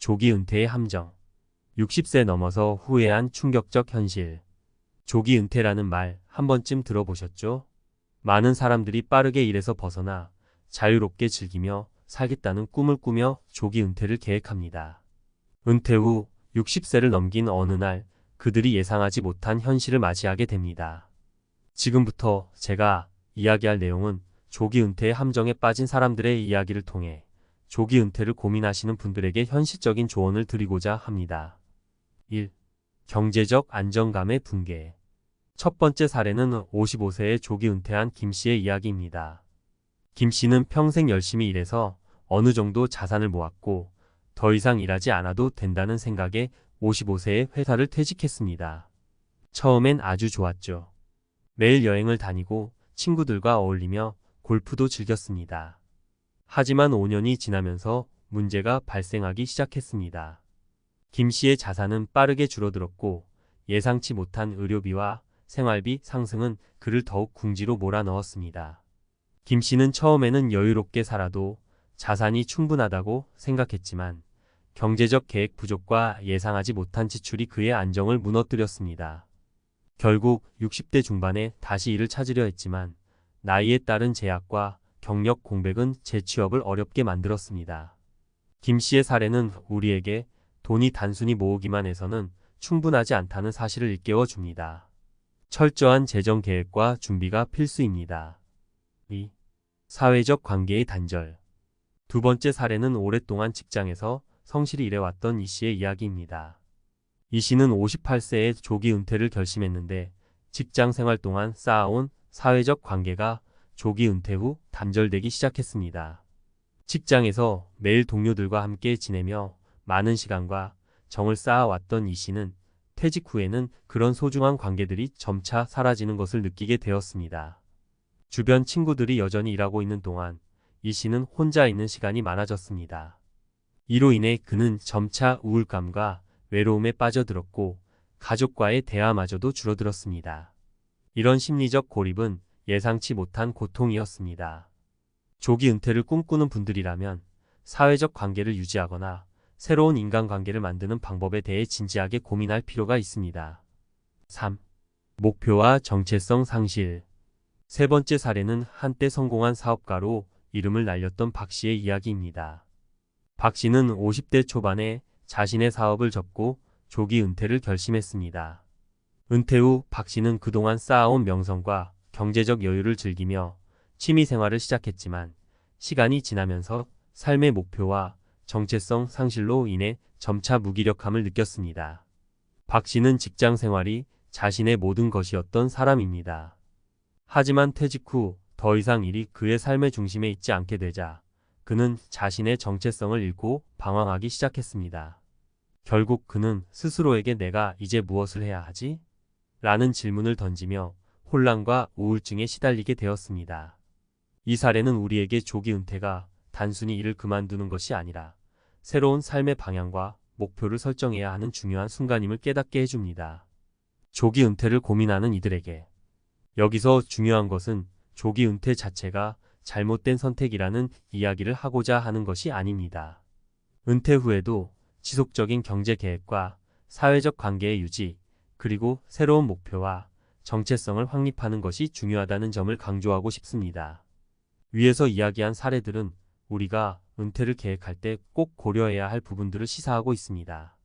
조기 은퇴의 함정. 60세 넘어서 후회한 충격적 현실. 조기 은퇴라는 말 한 번쯤 들어보셨죠? 많은 사람들이 빠르게 일에서 벗어나 자유롭게 즐기며 살겠다는 꿈을 꾸며 조기 은퇴를 계획합니다. 은퇴 후 60세를 넘긴 어느 날 그들이 예상하지 못한 현실을 맞이하게 됩니다. 지금부터 제가 이야기할 내용은 조기 은퇴의 함정에 빠진 사람들의 이야기를 통해 조기 은퇴를 고민하시는 분들에게 현실적인 조언을 드리고자 합니다. 1. 경제적 안정감의 붕괴. 첫 번째 사례는 55세에 조기 은퇴한 김 씨의 이야기입니다. 김 씨는 평생 열심히 일해서 어느 정도 자산을 모았고 더 이상 일하지 않아도 된다는 생각에 55세에 회사를 퇴직했습니다. 처음엔 아주 좋았죠. 매일 여행을 다니고 친구들과 어울리며 골프도 즐겼습니다. 하지만 5년이 지나면서 문제가 발생하기 시작했습니다. 김 씨의 자산은 빠르게 줄어들었고 예상치 못한 의료비와 생활비 상승은 그를 더욱 궁지로 몰아넣었습니다. 김 씨는 처음에는 여유롭게 살아도 자산이 충분하다고 생각했지만 경제적 계획 부족과 예상하지 못한 지출이 그의 안정을 무너뜨렸습니다. 결국 60대 중반에 다시 일을 찾으려 했지만 나이에 따른 제약과 경력 공백은 재취업을 어렵게 만들었습니다. 김 씨의 사례는 우리에게 돈이 단순히 모으기만 해서는 충분하지 않다는 사실을 일깨워 줍니다. 철저한 재정 계획과 준비가 필수입니다. 2. 사회적 관계의 단절. 두 번째 사례는 오랫동안 직장에서 성실히 일해왔던 이 씨의 이야기입니다. 이 씨는 58세에 조기 은퇴를 결심했는데 직장 생활 동안 쌓아온 사회적 관계가 조기 은퇴 후 단절되기 시작했습니다. 직장에서 매일 동료들과 함께 지내며 많은 시간과 정을 쌓아왔던 이 씨는 퇴직 후에는 그런 소중한 관계들이 점차 사라지는 것을 느끼게 되었습니다. 주변 친구들이 여전히 일하고 있는 동안 이 씨는 혼자 있는 시간이 많아졌습니다. 이로 인해 그는 점차 우울감과 외로움에 빠져들었고 가족과의 대화마저도 줄어들었습니다. 이런 심리적 고립은 예상치 못한 고통이었습니다. 조기 은퇴를 꿈꾸는 분들이라면 사회적 관계를 유지하거나 새로운 인간관계를 만드는 방법에 대해 진지하게 고민할 필요가 있습니다. 3. 목표와 정체성 상실. 세 번째 사례는 한때 성공한 사업가로 이름을 날렸던 박 씨의 이야기입니다. 박 씨는 50대 초반에 자신의 사업을 접고 조기 은퇴를 결심했습니다. 은퇴 후 박 씨는 그동안 쌓아온 명성과 경제적 여유를 즐기며 취미 생활을 시작했지만 시간이 지나면서 삶의 목표와 정체성 상실로 인해 점차 무기력함을 느꼈습니다. 박 씨는 직장 생활이 자신의 모든 것이었던 사람입니다. 하지만 퇴직 후 더 이상 일이 그의 삶의 중심에 있지 않게 되자 그는 자신의 정체성을 잃고 방황하기 시작했습니다. 결국 그는 스스로에게 내가 이제 무엇을 해야 하지? 라는 질문을 던지며 혼란과 우울증에 시달리게 되었습니다. 이 사례는 우리에게 조기 은퇴가 단순히 일을 그만두는 것이 아니라 새로운 삶의 방향과 목표를 설정해야 하는 중요한 순간임을 깨닫게 해줍니다. 조기 은퇴를 고민하는 이들에게 여기서 중요한 것은 조기 은퇴 자체가 잘못된 선택이라는 이야기를 하고자 하는 것이 아닙니다. 은퇴 후에도 지속적인 경제 계획과 사회적 관계의 유지, 그리고 새로운 목표와 정체성을 확립하는 것이 중요하다는 점을 강조하고 싶습니다. 위에서 이야기한 사례들은 우리가 은퇴를 계획할 때 꼭 고려해야 할 부분들을 시사하고 있습니다.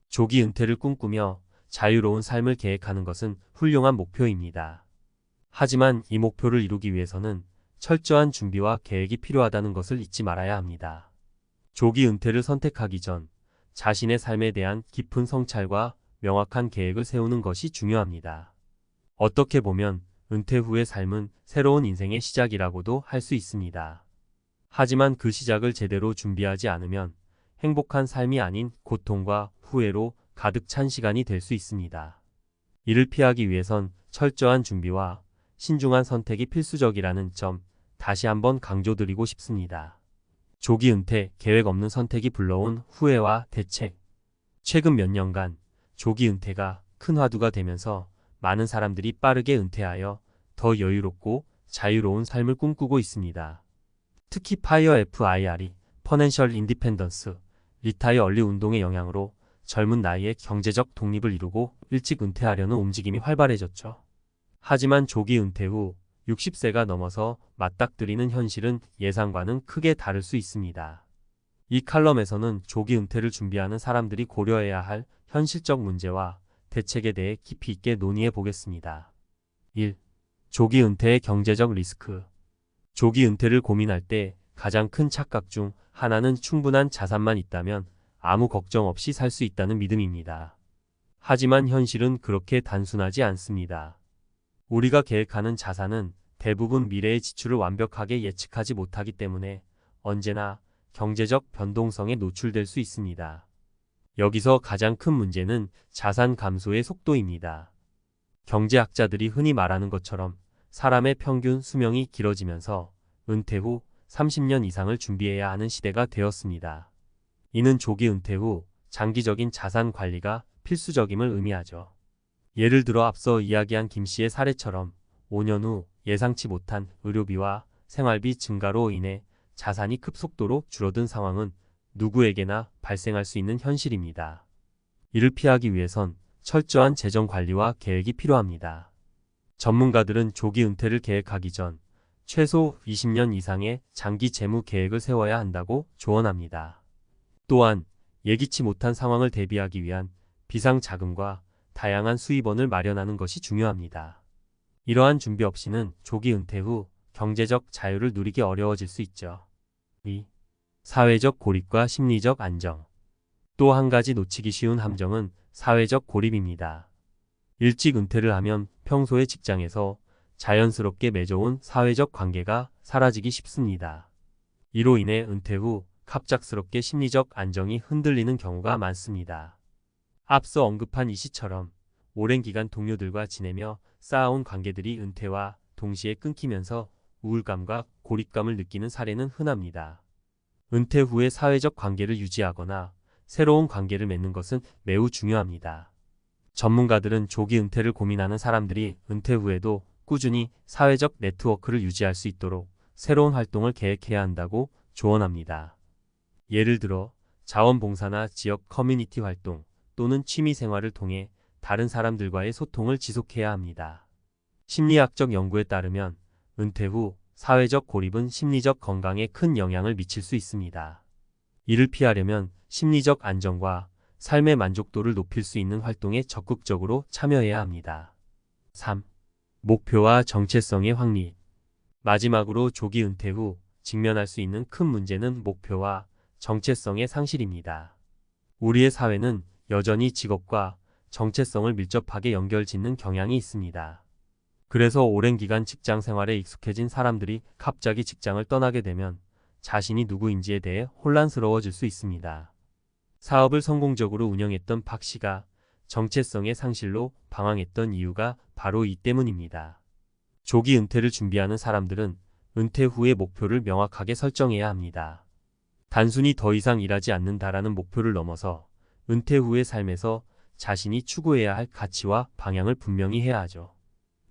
조기 은퇴를 꿈꾸며 자유로운 삶을 계획하는 것은 훌륭한 목표입니다. 하지만 이 목표를 이루기 위해서는 철저한 준비와 계획이 필요하다는 것을 잊지 말아야 합니다. 조기 은퇴를 선택하기 전 자신의 삶에 대한 깊은 성찰과 명확한 계획을 세우는 것이 중요합니다. 어떻게 보면 은퇴 후의 삶은 새로운 인생의 시작이라고도 할 수 있습니다. 하지만 그 시작을 제대로 준비하지 않으면 행복한 삶이 아닌 고통과 후회로 가득 찬 시간이 될 수 있습니다. 이를 피하기 위해선 철저한 준비와 신중한 선택이 필수적이라는 점 다시 한번 강조드리고 싶습니다. 조기 은퇴, 계획 없는 선택이 불러온 후회와 대책. 최근 몇 년간 조기 은퇴가 큰 화두가 되면서 많은 사람들이 빠르게 은퇴하여 더 여유롭고 자유로운 삶을 꿈꾸고 있습니다. 특히 FIRE, Financial Independence, 리타이어 얼리 운동의 영향으로 젊은 나이에 경제적 독립을 이루고 일찍 은퇴하려는 움직임이 활발해졌죠. 하지만 조기 은퇴 후 60세가 넘어서 맞닥뜨리는 현실은 예상과는 크게 다를 수 있습니다. 이 칼럼에서는 조기 은퇴를 준비하는 사람들이 고려해야 할 현실적 문제와 대책에 대해 깊이 있게 논의해 보겠습니다. 1. 조기 은퇴의 경제적 리스크. 조기 은퇴를 고민할 때 가장 큰 착각 중 하나는 충분한 자산만 있다면 아무 걱정 없이 살 수 있다는 믿음입니다. 하지만 현실은 그렇게 단순하지 않습니다. 우리가 계획하는 자산은 대부분 미래의 지출을 완벽하게 예측하지 못하기 때문에 언제나 경제적 변동성에 노출될 수 있습니다. 여기서 가장 큰 문제는 자산 감소의 속도입니다. 경제학자들이 흔히 말하는 것처럼 사람의 평균 수명이 길어지면서 은퇴 후 30년 이상을 준비해야 하는 시대가 되었습니다. 이는 조기 은퇴 후 장기적인 자산 관리가 필수적임을 의미하죠. 예를 들어 앞서 이야기한 김 씨의 사례처럼 5년 후 예상치 못한 의료비와 생활비 증가로 인해 자산이 급속도로 줄어든 상황은 누구에게나 발생할 수 있는 현실입니다. 이를 피하기 위해선 철저한 재정 관리와 계획이 필요합니다. 전문가들은 조기 은퇴를 계획하기 전 최소 20년 이상의 장기 재무 계획을 세워야 한다고 조언합니다. 또한 예기치 못한 상황을 대비하기 위한 비상자금과 다양한 수입원을 마련하는 것이 중요합니다. 이러한 준비 없이는 조기 은퇴 후 경제적 자유를 누리기 어려워질 수 있죠. 2. 사회적 고립과 심리적 안정. 또 한 가지 놓치기 쉬운 함정은 사회적 고립입니다. 일찍 은퇴를 하면 평소의 직장에서 자연스럽게 맺어온 사회적 관계가 사라지기 쉽습니다. 이로 인해 은퇴 후 갑작스럽게 심리적 안정이 흔들리는 경우가 많습니다. 앞서 언급한 이 시처럼 오랜 기간 동료들과 지내며 쌓아온 관계들이 은퇴와 동시에 끊기면서 우울감과 고립감을 느끼는 사례는 흔합니다. 은퇴 후에 사회적 관계를 유지하거나 새로운 관계를 맺는 것은 매우 중요합니다. 전문가들은 조기 은퇴를 고민하는 사람들이 은퇴 후에도 꾸준히 사회적 네트워크를 유지할 수 있도록 새로운 활동을 계획해야 한다고 조언합니다. 예를 들어 자원봉사나 지역 커뮤니티 활동 또는 취미 생활을 통해 다른 사람들과의 소통을 지속해야 합니다. 심리학적 연구에 따르면 은퇴 후 사회적 고립은 심리적 건강에 큰 영향을 미칠 수 있습니다. 이를 피하려면 심리적 안정과 삶의 만족도를 높일 수 있는 활동에 적극적으로 참여해야 합니다. 3. 목표와 정체성의 확립. 마지막으로 조기 은퇴 후 직면할 수 있는 큰 문제는 목표와 정체성의 상실입니다. 우리의 사회는 여전히 직업과 정체성을 밀접하게 연결짓는 경향이 있습니다. 그래서 오랜 기간 직장 생활에 익숙해진 사람들이 갑자기 직장을 떠나게 되면 자신이 누구인지에 대해 혼란스러워질 수 있습니다. 사업을 성공적으로 운영했던 박 씨가 정체성의 상실로 방황했던 이유가 바로 이 때문입니다. 조기 은퇴를 준비하는 사람들은 은퇴 후의 목표를 명확하게 설정해야 합니다. 단순히 더 이상 일하지 않는다라는 목표를 넘어서 은퇴 후의 삶에서 자신이 추구해야 할 가치와 방향을 분명히 해야 하죠.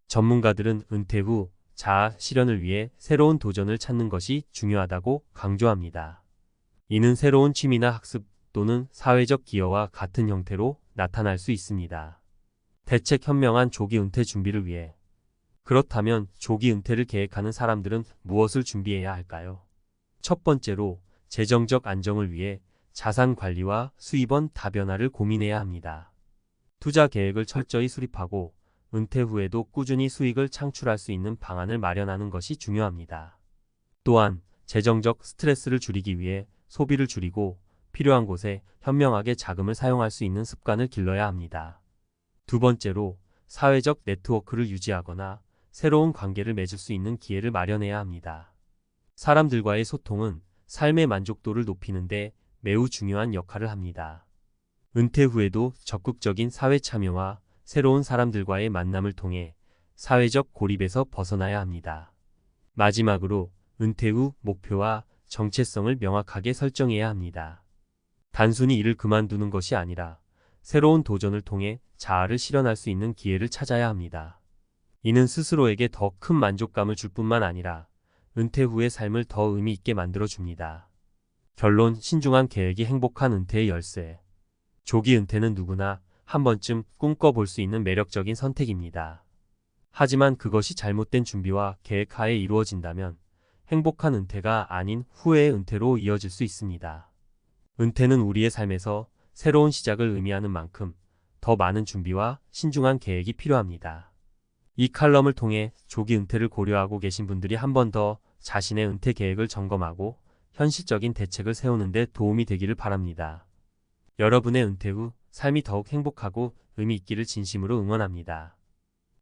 전문가들은 은퇴 후 자아 실현을 위해 새로운 도전을 찾는 것이 중요하다고 강조합니다. 이는 새로운 취미나 학습 또는 사회적 기여와 같은 형태로 나타날 수 있습니다. 대책 현명한 조기 은퇴 준비를 위해. 그렇다면 조기 은퇴를 계획하는 사람들은 무엇을 준비해야 할까요? 첫 번째로 재정적 안정을 위해 자산 관리와 수입원 다변화를 고민해야 합니다. 투자 계획을 철저히 수립하고 은퇴 후에도 꾸준히 수익을 창출할 수 있는 방안을 마련하는 것이 중요합니다. 또한 재정적 스트레스를 줄이기 위해 소비를 줄이고 필요한 곳에 현명하게 자금을 사용할 수 있는 습관을 길러야 합니다. 두 번째로 사회적 네트워크를 유지하거나 새로운 관계를 맺을 수 있는 기회를 마련해야 합니다. 사람들과의 소통은 삶의 만족도를 높이는 데 매우 중요한 역할을 합니다. 은퇴 후에도 적극적인 사회 참여와 새로운 사람들과의 만남을 통해 사회적 고립에서 벗어나야 합니다. 마지막으로 은퇴 후 목표와 정체성을 명확하게 설정해야 합니다. 단순히 일을 그만두는 것이 아니라 새로운 도전을 통해 자아를 실현할 수 있는 기회를 찾아야 합니다. 이는 스스로에게 더 큰 만족감을 줄 뿐만 아니라 은퇴 후의 삶을 더 의미 있게 만들어 줍니다. 결론, 신중한 계획이 행복한 은퇴의 열쇠. 조기 은퇴는 누구나 한 번쯤 꿈꿔볼 수 있는 매력적인 선택입니다. 하지만 그것이 잘못된 준비와 계획 하에 이루어진다면 행복한 은퇴가 아닌 후회의 은퇴로 이어질 수 있습니다. 은퇴는 우리의 삶에서 새로운 시작을 의미하는 만큼 더 많은 준비와 신중한 계획이 필요합니다. 이 칼럼을 통해 조기 은퇴를 고려하고 계신 분들이 한 번 더 자신의 은퇴 계획을 점검하고 현실적인 대책을 세우는 데 도움이 되기를 바랍니다. 여러분의 은퇴 후 삶이 더욱 행복하고 의미 있기를 진심으로 응원합니다.